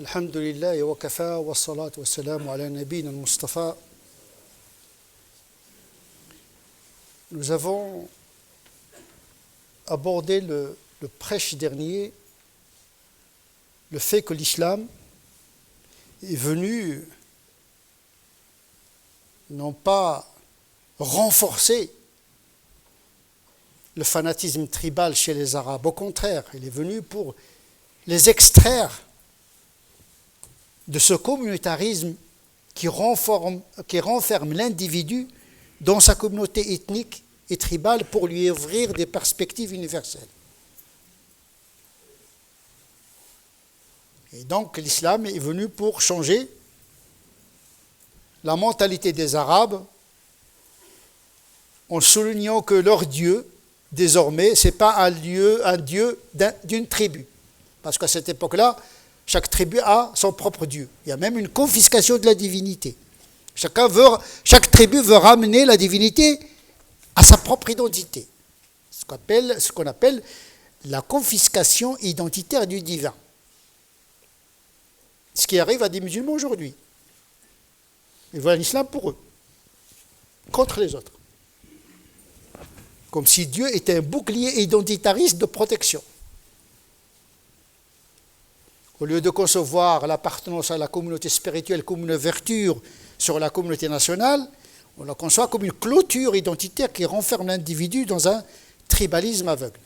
الحمد لله وكفى والصلاة والسلام على نبينا المصطفى. Nous avons abordé le prêche dernier, le fait que l'islam est venu non pas renforcer le fanatisme tribal chez les Arabes, au contraire, il est venu pour les extraire de ce communautarisme qui renferme l'individu dans sa communauté ethnique et tribale pour lui ouvrir des perspectives universelles. Et donc l'islam est venu pour changer la mentalité des Arabes en soulignant que leur Dieu, désormais, ce n'est pas un Dieu d'une tribu. Parce qu'à cette époque-là, chaque tribu a son propre Dieu. Il y a même une confiscation de la divinité. Chaque tribu veut ramener la divinité à sa propre identité. Ce qu'on appelle la confiscation identitaire du divin. Ce qui arrive à des musulmans aujourd'hui. Ils veulent l'islam pour eux, contre les autres. Comme si Dieu était un bouclier identitariste de protection. Au lieu de concevoir l'appartenance à la communauté spirituelle comme une ouverture sur la communauté nationale, on la conçoit comme une clôture identitaire qui renferme l'individu dans un tribalisme aveugle.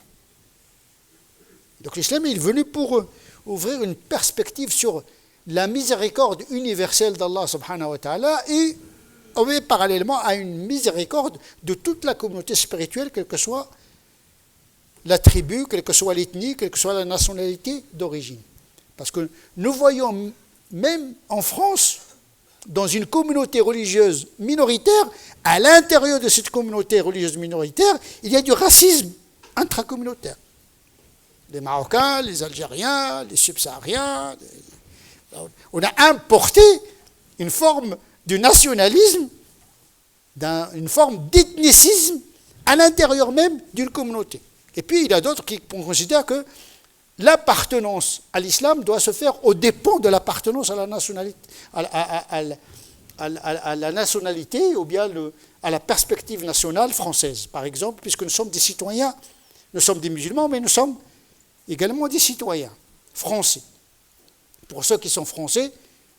Donc l'islam est venu pour ouvrir une perspective sur la miséricorde universelle d'Allah subhanahu wa ta'ala et parallèlement à une miséricorde de toute la communauté spirituelle, quelle que soit la tribu, quelle que soit l'ethnie, quelle que soit la nationalité d'origine. Parce que nous voyons, même en France, dans une communauté religieuse minoritaire, à l'intérieur de cette communauté religieuse minoritaire, il y a du racisme intracommunautaire. Les Marocains, les Algériens, les Subsahariens. On a importé une forme de nationalisme, une forme d'ethnicisme à l'intérieur même d'une communauté. Et puis il y a d'autres qui considèrent que l'appartenance à l'islam doit se faire aux dépens de l'appartenance à la nationalité, à la nationalité ou bien à la perspective nationale française, par exemple, puisque nous sommes des citoyens, nous sommes des musulmans, mais nous sommes également des citoyens français. Pour ceux qui sont français,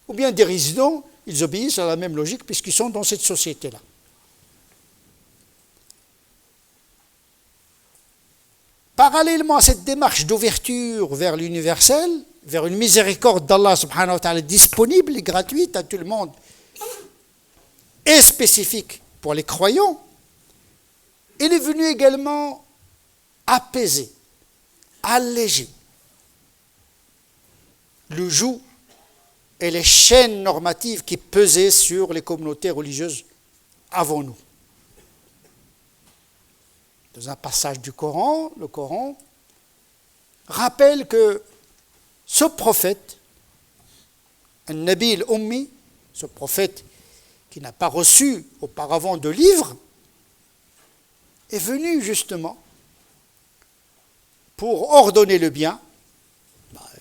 ou bien des résidents, ils obéissent à la même logique puisqu'ils sont dans cette société-là. Parallèlement à cette démarche d'ouverture vers l'universel, vers une miséricorde d'Allah subhanahu wa ta'ala disponible et gratuite à tout le monde, et spécifique pour les croyants, il est venu également apaiser, alléger le joug et les chaînes normatives qui pesaient sur les communautés religieuses avant nous. Dans un passage du Coran, le Coran rappelle que ce prophète, un Nabi al-Ummi, ce prophète qui n'a pas reçu auparavant de livre, est venu justement pour ordonner le bien.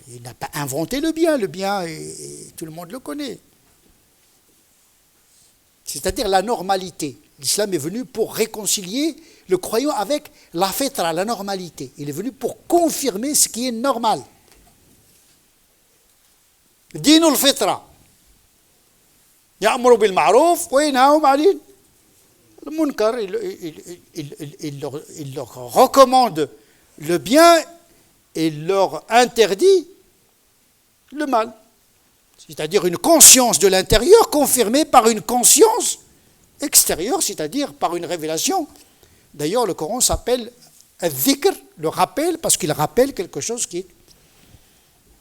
Il n'a pas inventé le bien tout le monde le connaît. C'est-à-dire la normalité. L'islam est venu pour réconcilier le croyant avec la fitra, la normalité. Il est venu pour confirmer ce qui est normal. Dinul fitra. Ya'muru bil ma'ruf wa yanhahu 'anil munkar. Il leur recommande le bien et il leur interdit le mal. C'est-à-dire une conscience de l'intérieur confirmée par une conscience extérieure, c'est-à-dire par une révélation. D'ailleurs, le Coran s'appelle al-dhikr, le rappel, parce qu'il rappelle quelque chose qui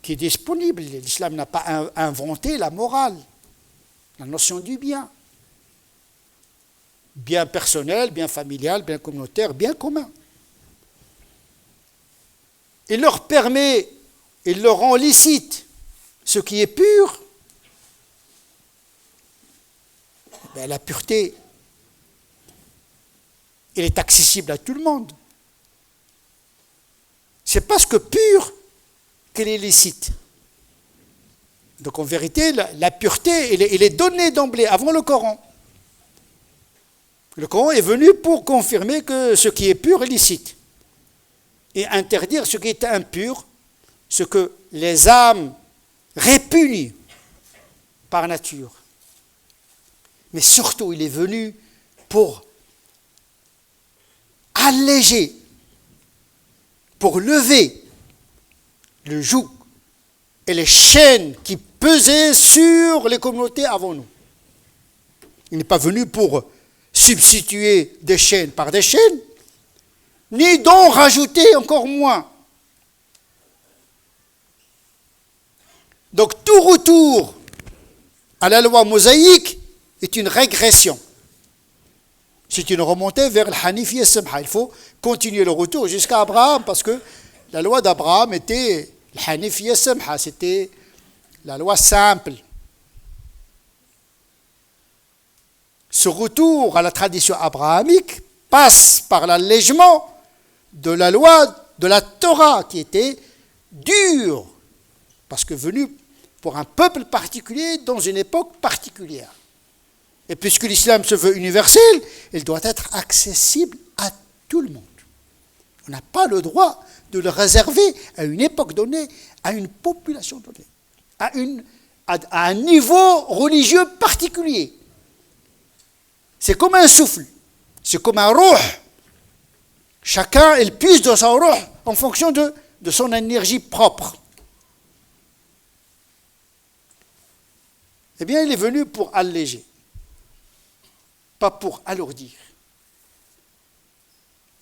est disponible. L'islam n'a pas inventé la morale, la notion du bien. Bien personnel, bien familial, bien communautaire, bien commun. Il leur permet, il leur rend licite ce qui est pur. La pureté, elle est accessible à tout le monde. C'est parce que pur qu'elle est licite. Donc en vérité, la pureté, elle est donnée d'emblée, avant le Coran. Le Coran est venu pour confirmer que ce qui est pur est licite et interdire ce qui est impur, ce que les âmes répugnent par nature. Mais surtout, il est venu pour alléger, pour lever le joug et les chaînes qui pesaient sur les communautés avant nous. Il n'est pas venu pour substituer des chaînes par des chaînes, ni d'en rajouter encore moins. Donc tout retour à la loi mosaïque est une régression. C'est une remontée vers le Hanifiyya Samha. Il faut continuer le retour jusqu'à Abraham, parce que la loi d'Abraham était le Hanifiyya Samha, c'était la loi simple. Ce retour à la tradition abrahamique passe par l'allègement de la loi de la Torah, qui était dure, parce que venue pour un peuple particulier dans une époque particulière. Et puisque l'islam se veut universel, il doit être accessible à tout le monde. On n'a pas le droit de le réserver à une époque donnée, à une population donnée, à un niveau religieux particulier. C'est comme un souffle, c'est comme un ruh. Chacun, il puise dans son ruh en fonction de son énergie propre. Eh bien, il est venu pour alléger, pas pour alourdir.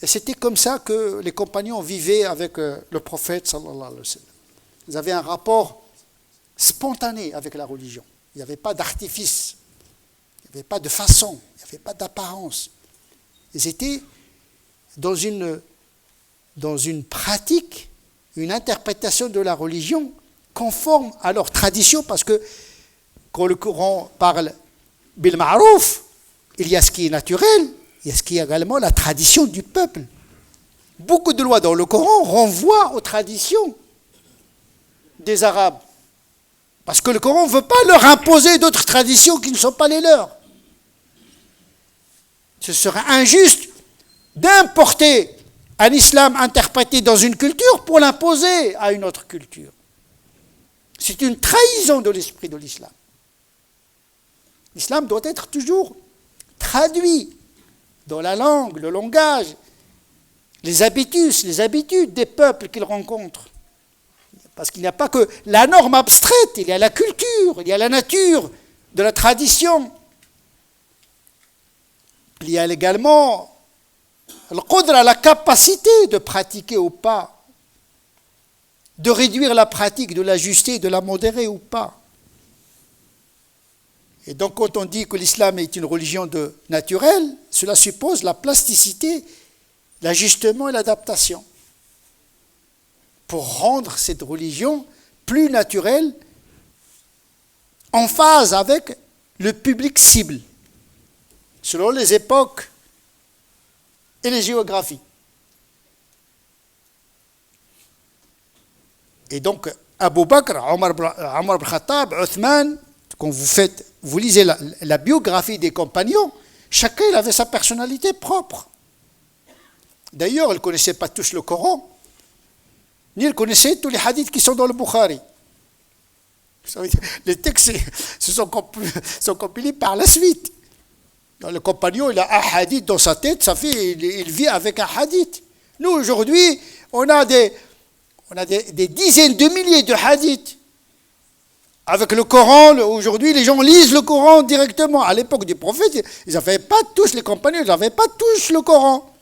Et c'était comme ça que les compagnons vivaient avec le prophète, sallallahu alayhi wa sallam. Ils avaient un rapport spontané avec la religion. Il n'y avait pas d'artifice, il n'y avait pas de façon, il n'y avait pas d'apparence. Ils étaient dans une pratique, une interprétation de la religion conforme à leur tradition, parce que quand le Coran parle bil ma'rouf, il y a ce qui est naturel, il y a ce qui est également la tradition du peuple. Beaucoup de lois dans le Coran renvoient aux traditions des Arabes, parce que le Coran ne veut pas leur imposer d'autres traditions qui ne sont pas les leurs. Ce serait injuste d'importer un islam interprété dans une culture pour l'imposer à une autre culture. C'est une trahison de l'esprit de l'islam. L'islam doit être toujours traduit dans la langue, le langage, les habitudes des peuples qu'il rencontre. Parce qu'il n'y a pas que la norme abstraite, il y a la culture, il y a la nature de la tradition. Il y a également le qudra, la capacité de pratiquer ou pas, de réduire la pratique, de l'ajuster, de la modérer ou pas. Et donc quand on dit que l'islam est une religion naturelle, cela suppose la plasticité, l'ajustement et l'adaptation, pour rendre cette religion plus naturelle, en phase avec le public cible, selon les époques et les géographies. Et donc, Abu Bakr, Omar ibn Khattab, Uthman, quand vous lisez la biographie des compagnons, chacun il avait sa personnalité propre. D'ailleurs, ils ne connaissaient pas tous le Coran, ni ils connaissaient tous les hadiths qui sont dans le Bukhari. Les textes sont compilés par la suite. Dans le compagnon, il a un hadith dans sa tête, ça fait il vit avec un hadith. Nous, aujourd'hui, on a des dizaines de milliers de hadiths. Avec le Coran, aujourd'hui, les gens lisent le Coran directement. À l'époque du prophète, ils n'avaient pas tous, les compagnons, ils n'avaient pas tous le Coran.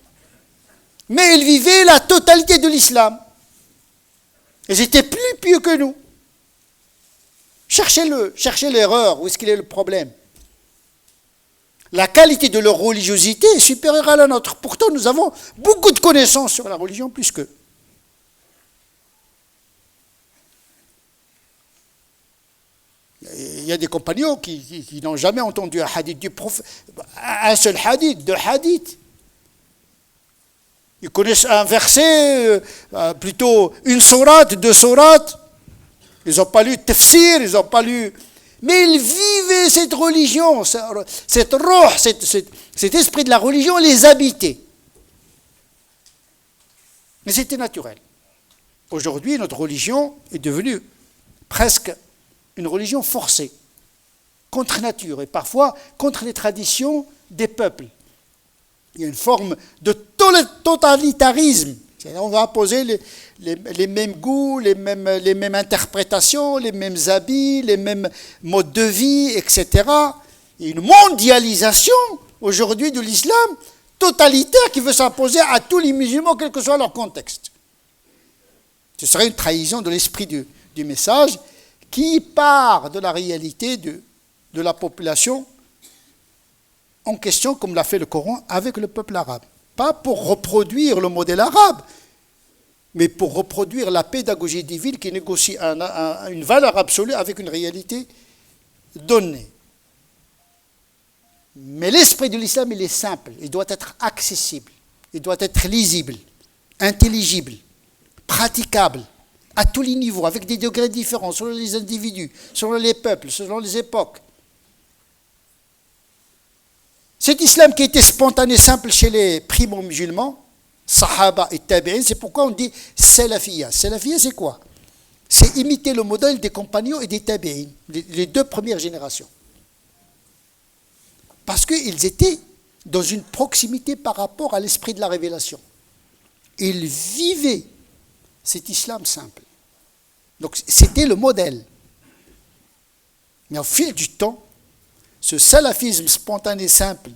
Mais ils vivaient la totalité de l'islam. Ils étaient plus pieux que nous. Cherchez l'erreur, où est-ce qu'il est le problème? La qualité de leur religiosité est supérieure à la nôtre. Pourtant, nous avons beaucoup de connaissances sur la religion, plus qu'eux. Il y a des compagnons qui n'ont jamais entendu un hadith du prophète, un seul hadith, deux hadiths. Ils connaissent un verset, plutôt une sourate, deux sourates. Ils n'ont pas lu tafsir, ils n'ont pas lu... Mais ils vivaient cette religion, cette roh, cet esprit de la religion les habitait. Mais c'était naturel. Aujourd'hui, notre religion est devenue presque une religion forcée, contre nature et parfois contre les traditions des peuples. Il y a une forme de totalitarisme. On va imposer les mêmes goûts, les mêmes interprétations, les mêmes habits, les mêmes modes de vie, etc. Il y a une mondialisation aujourd'hui de l'islam totalitaire qui veut s'imposer à tous les musulmans, quel que soit leur contexte. Ce serait une trahison de l'esprit du message qui part de la réalité de la population en question, comme l'a fait le Coran, avec le peuple arabe. Pas pour reproduire le modèle arabe, mais pour reproduire la pédagogie divine qui négocie une valeur absolue avec une réalité donnée. Mais l'esprit de l'islam, il est simple, il doit être accessible, il doit être lisible, intelligible, praticable, à tous les niveaux, avec des degrés différents, selon les individus, selon les peuples, selon les époques. Cet islam qui était spontané, simple chez les primo-musulmans, Sahaba et Tabi'in, c'est pourquoi on dit Salafiyya. Salafiyya, c'est quoi? C'est imiter le modèle des compagnons et des Tabi'in, les deux premières générations. Parce qu'ils étaient dans une proximité par rapport à l'esprit de la révélation. Ils vivaient cet islam simple. Donc c'était le modèle. Mais au fil du temps, ce salafisme spontané simple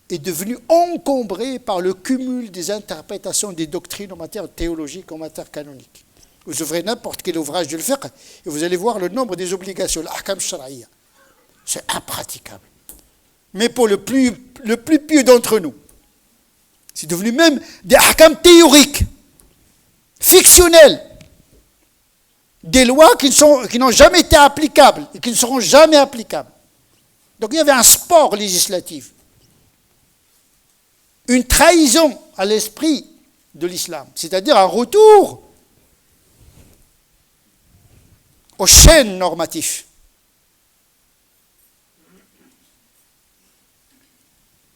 est devenu encombré par le cumul des interprétations des doctrines en matière théologique, en matière canonique. Vous ouvrez n'importe quel ouvrage du fiqh et vous allez voir le nombre des obligations, l'ahkam shar'iyya. C'est impraticable. Mais pour le plus pieux d'entre nous, c'est devenu même des ahkam théoriques, fictionnels, des lois qui n'ont jamais été applicables et qui ne seront jamais applicables. Donc il y avait un sport législatif, une trahison à l'esprit de l'islam, c'est-à-dire un retour aux chaînes normatives.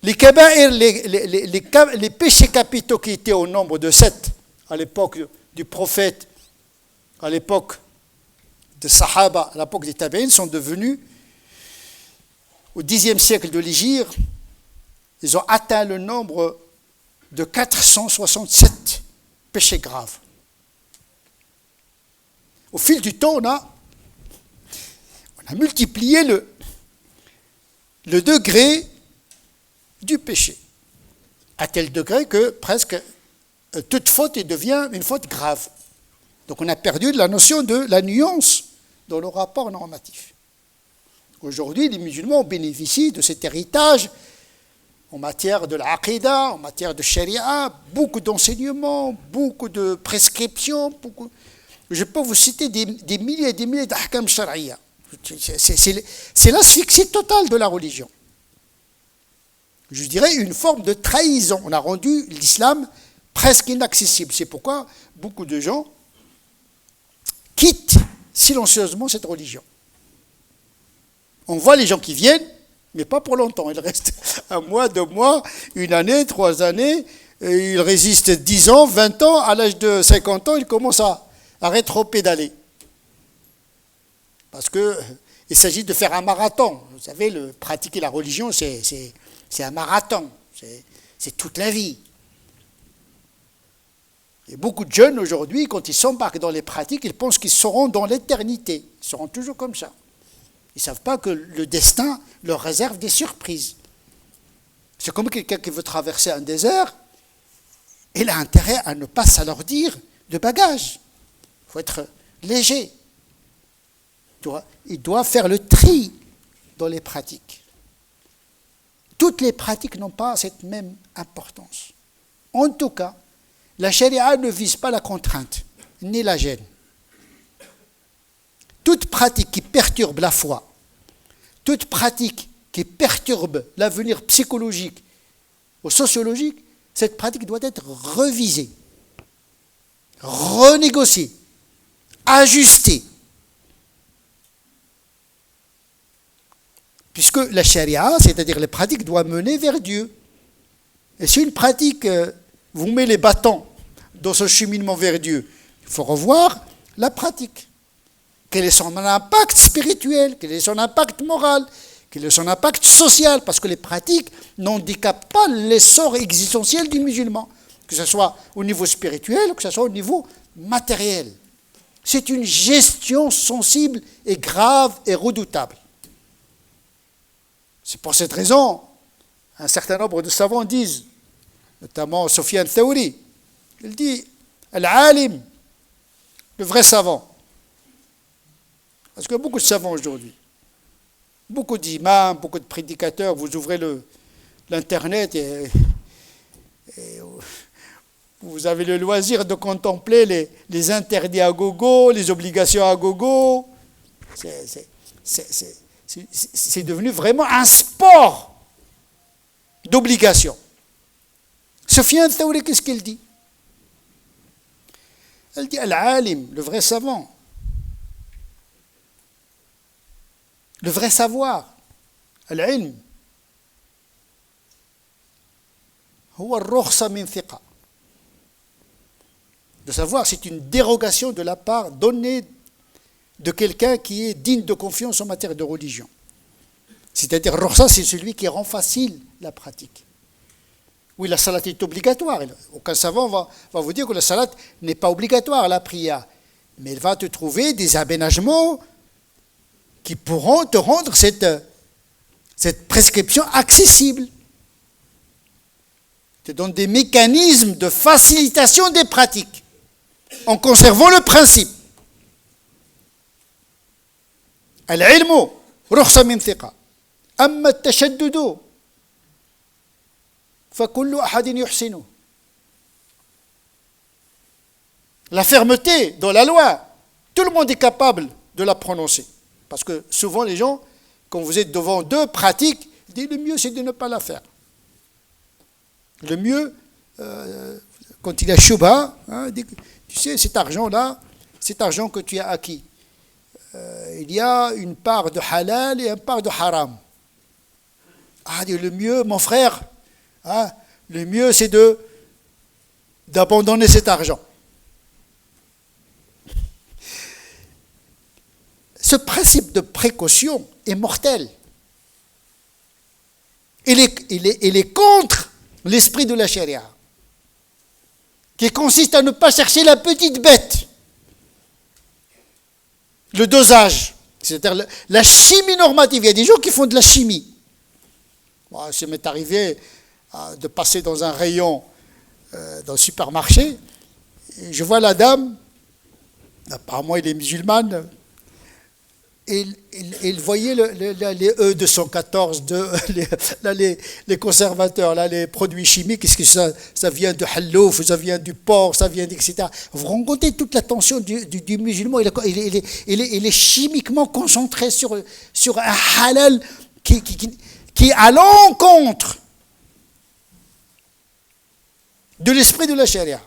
Les kaba'ir, les péchés capitaux qui étaient au nombre de 7 à l'époque du prophète, à l'époque des Sahaba, à l'époque des Tabi'in, sont devenus, au Xe siècle de l'Hégire, ils ont atteint le nombre de 467 péchés graves. Au fil du temps, on a multiplié le degré du péché, à tel degré que presque toute faute devient une faute grave. Donc on a perdu la notion de la nuance dans le rapport normatif. Aujourd'hui, les musulmans bénéficient de cet héritage en matière de l'aqidah, en matière de sharia, beaucoup d'enseignements, beaucoup de prescriptions. Je peux vous citer des milliers et des milliers d'ahkam shar'iyya. C'est l'asphyxie totale de la religion. Je dirais une forme de trahison. On a rendu l'islam presque inaccessible. C'est pourquoi beaucoup de gens quittent silencieusement cette religion. On voit les gens qui viennent, mais pas pour longtemps. Ils restent 1 mois, 2 mois, 1 année, 3 années. Et ils résistent 10 ans, 20 ans. À l'âge de 50 ans, ils commencent à rétro-pédaler. Parce qu'il s'agit de faire un marathon. Vous savez, pratiquer la religion, c'est un marathon. C'est toute la vie. Et beaucoup de jeunes aujourd'hui, quand ils s'embarquent dans les pratiques, ils pensent qu'ils seront dans l'éternité. Ils seront toujours comme ça. Ils ne savent pas que le destin leur réserve des surprises. C'est comme quelqu'un qui veut traverser un désert, il a intérêt à ne pas s'alourdir de bagages. Il faut être léger. Il doit faire le tri dans les pratiques. Toutes les pratiques n'ont pas cette même importance. En tout cas, la charia ne vise pas la contrainte, ni la gêne. Toute pratique qui perturbe la foi, toute pratique qui perturbe l'avenir psychologique ou sociologique, cette pratique doit être revisée, renégociée, ajustée. Puisque la charia, c'est-à-dire les pratiques, doit mener vers Dieu. Et si une pratique vous met les bâtons dans ce cheminement vers Dieu, il faut revoir la pratique. Quel est son impact spirituel? Quel est son impact moral? Quel est son impact social? Parce que les pratiques n'handicapent pas l'essor existentiel du musulman, que ce soit au niveau spirituel ou que ce soit au niveau matériel. C'est une gestion sensible et grave et redoutable. C'est pour cette raison, un certain nombre de savants disent, notamment Sofiane Thaouri, il dit Al-Alim, le vrai savant. Parce que beaucoup de savants aujourd'hui, beaucoup d'imams, beaucoup de prédicateurs, vous ouvrez l'Internet et vous avez le loisir de contempler les interdits à gogo, les obligations à gogo. C'est devenu vraiment un sport d'obligation. Sofiane Thaouri, qu'est-ce qu'il dit? Elle dit Al-Alim, le vrai savant, le vrai savoir, Al-Ilm, huwa ar-rukhsa min thiqa. Le savoir, c'est une dérogation de la part donnée de quelqu'un qui est digne de confiance en matière de religion. C'est-à-dire, rukhsa, c'est celui qui rend facile la pratique. Oui, la salat est obligatoire. Aucun savant va vous dire que la salat n'est pas obligatoire, la prière. Mais il va te trouver des aménagements qui pourront te rendre cette prescription accessible. Te donne des mécanismes de facilitation des pratiques, en conservant le principe. Al-ilmu, rukhsa min thiqa. Amma at-tashaddudu, فَكُلُّ أَحَدٍ يُحْسِنُ. La fermeté dans la loi, tout le monde est capable de la prononcer. Parce que souvent les gens, quand vous êtes devant deux pratiques, disent le mieux c'est de ne pas la faire. Le mieux, quand il y a shubha, tu sais, cet argent-là, cet argent que tu as acquis, il y a une part de halal et une part de haram. Ah, le mieux, mon frère, le mieux, c'est d'abandonner cet argent. Ce principe de précaution est mortel. Il est contre l'esprit de la charia, qui consiste à ne pas chercher la petite bête. Le dosage, c'est-à-dire la chimie normative. Il y a des gens qui font de la chimie. Moi, ça m'est arrivé de passer dans un rayon dans le supermarché, et je vois la dame, apparemment elle est musulmane, et il voyait les E214, les conservateurs, là, les produits chimiques, est-ce que ça vient de hallouf, ça vient du porc, ça vient etc. Vous rencontrez toute l'attention du musulman, il est chimiquement concentré sur un halal qui est à l'encontre de l'esprit de la charia.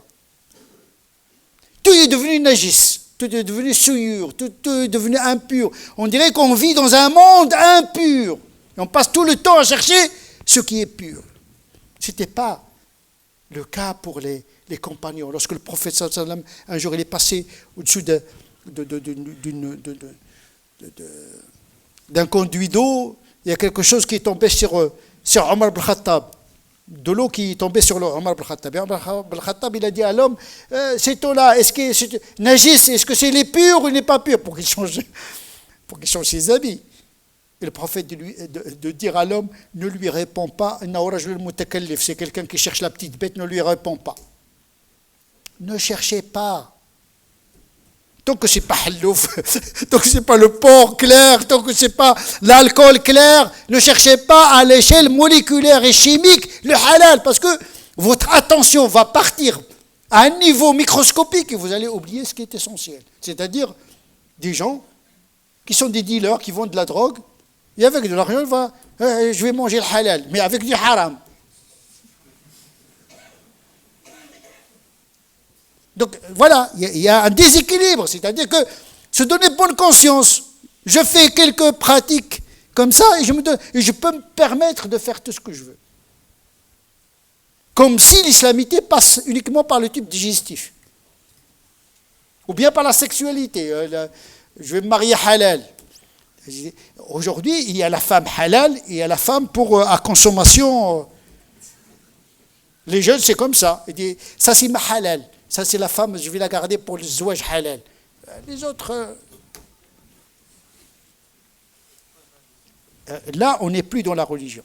Tout est devenu najis, tout est devenu souillure, tout est devenu impur. On dirait qu'on vit dans un monde impur. Et on passe tout le temps à chercher ce qui est pur. Ce n'était pas le cas pour les compagnons. Lorsque le prophète sallallahu alayhi wa sallam, un jour, il est passé au-dessus d'un conduit d'eau, il y a quelque chose qui est tombé sur Omar ibn Khattab. De l'eau qui est tombée sur Omar ibn Khattab. Et Omar ibn Khattab, il a dit à l'homme, cette eau-là, est-ce que c'est najis, est-ce que c'est pur ou n'est pas pur, pour qu'il change ses habits. Et le prophète de dire à l'homme, ne lui réponds pas, c'est quelqu'un qui cherche la petite bête, ne lui réponds pas. Ne cherchez pas. Tant que ce n'est pas hallouf, tant que ce n'est pas le porc clair, tant que ce n'est pas l'alcool clair, ne cherchez pas à l'échelle moléculaire et chimique le halal, parce que votre attention va partir à un niveau microscopique et vous allez oublier ce qui est essentiel. C'est-à-dire des gens qui sont des dealers, qui vendent de la drogue, et avec de l'argent, je vais manger le halal, mais avec du haram. Donc voilà, il y a un déséquilibre, c'est-à-dire que se donner bonne conscience. Je fais quelques pratiques comme ça et je peux me permettre de faire tout ce que je veux. Comme si l'islamité passe uniquement par le type digestif. Ou bien par la sexualité. Je vais me marier halal. Aujourd'hui, il y a la femme halal et il y a la femme à consommation. Les jeunes, c'est comme ça. Ils disent, ça c'est ma halal. Ça c'est la femme, je vais la garder pour le zouaj halal. Les autres... Là, on n'est plus dans la religion.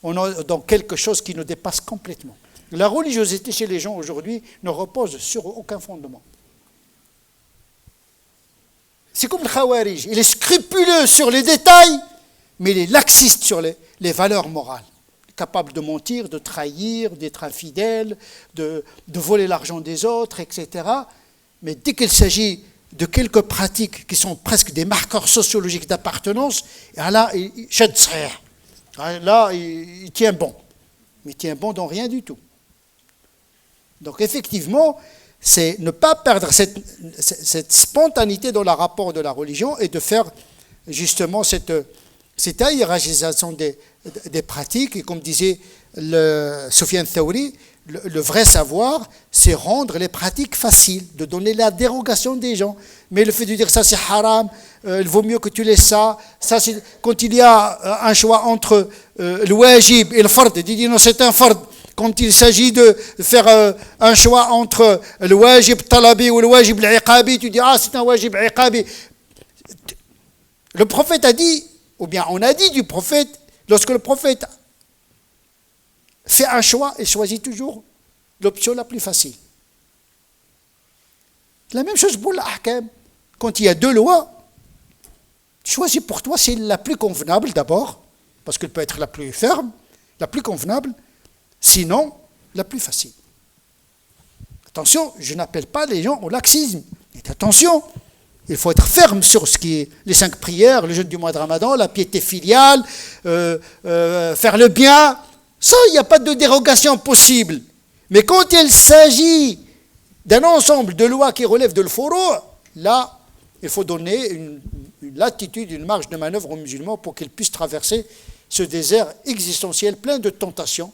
On est dans quelque chose qui nous dépasse complètement. La religiosité chez les gens aujourd'hui ne repose sur aucun fondement. C'est comme le khawarij. Il est scrupuleux sur les détails, mais il est laxiste sur les valeurs morales. Capable de mentir, de trahir, d'être infidèle, de voler l'argent des autres, etc. Mais dès qu'il s'agit de quelques pratiques qui sont presque des marqueurs sociologiques d'appartenance, et là, il tient bon. Mais il tient bon dans rien du tout. Donc effectivement, c'est ne pas perdre cette spontanéité dans le rapport de la religion et de faire justement cette hiérarchisation des pratiques. Et comme disait Soufiane Thaouri, le vrai savoir, c'est rendre les pratiques faciles, de donner la dérogation des gens. Mais le fait de dire ça c'est haram, il vaut mieux que tu laisses ça. Ça c'est, quand il y a un choix entre le wajib et le fard, il dit non c'est un fard. Quand il s'agit de faire un choix entre le wajib talabi ou le wajib al-iqabi, tu dis ah c'est un wajib al-iqabi. Le prophète a dit, ou bien on a dit du prophète, lorsque le prophète fait un choix, il choisit toujours l'option la plus facile. La même chose pour l'ahkam. Quand il y a deux lois, choisis pour toi c'est la plus convenable d'abord, parce qu'elle peut être la plus ferme, la plus convenable, sinon la plus facile. Attention, je n'appelle pas les gens au laxisme. Et attention, il faut être ferme sur ce qui est les 5 prières, le jeûne du mois de Ramadan, la piété filiale, faire le bien. Ça, il n'y a pas de dérogation possible. Mais quand il s'agit d'un ensemble de lois qui relèvent de l'furu', là, il faut donner une latitude, une marge de manœuvre aux musulmans pour qu'ils puissent traverser ce désert existentiel plein de tentations,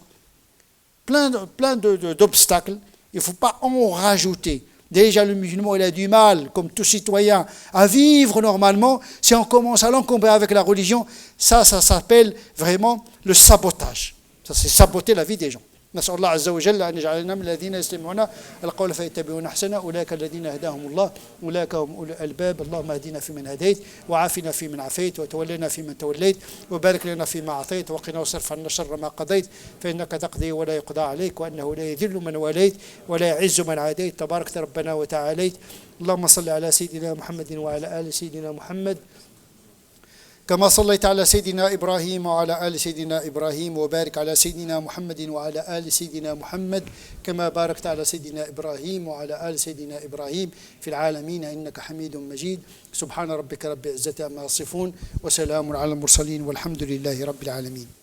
plein d'obstacles. Il ne faut pas en rajouter. Déjà, le musulman, il a du mal, comme tout citoyen, à vivre normalement. Si on commence à l'encombrer avec la religion, ça s'appelle vraiment le sabotage. Ça, c'est saboter la vie des gens. نسأل الله عز وجل أن يجعلنا من الذين يستمعون القول فيتبعون أحسنه أولئك الذين هداهم الله أولئك هم أولو الألباب اللهم اهدنا فيمن هديت وعافنا فيمن عافيت وتولنا فيمن توليت وبارك لنا فيما أعطيت وقنا واصرف عنا شر ما قضيت فإنك تقضي ولا يقضى عليك وأنه لا يذل من واليت ولا يعز من عاديت تبارك ربنا وتعاليت اللهم صل على سيدنا محمد وعلى آل سيدنا محمد كما صليت على سيدنا إبراهيم وعلى آل سيدنا إبراهيم وبارك على سيدنا محمد وعلى آل سيدنا محمد كما باركت على سيدنا إبراهيم وعلى آل سيدنا إبراهيم في العالمين إنك حميد مجيد سبحان ربك رب العزة عما يصفون وسلام على المرسلين والحمد لله رب العالمين.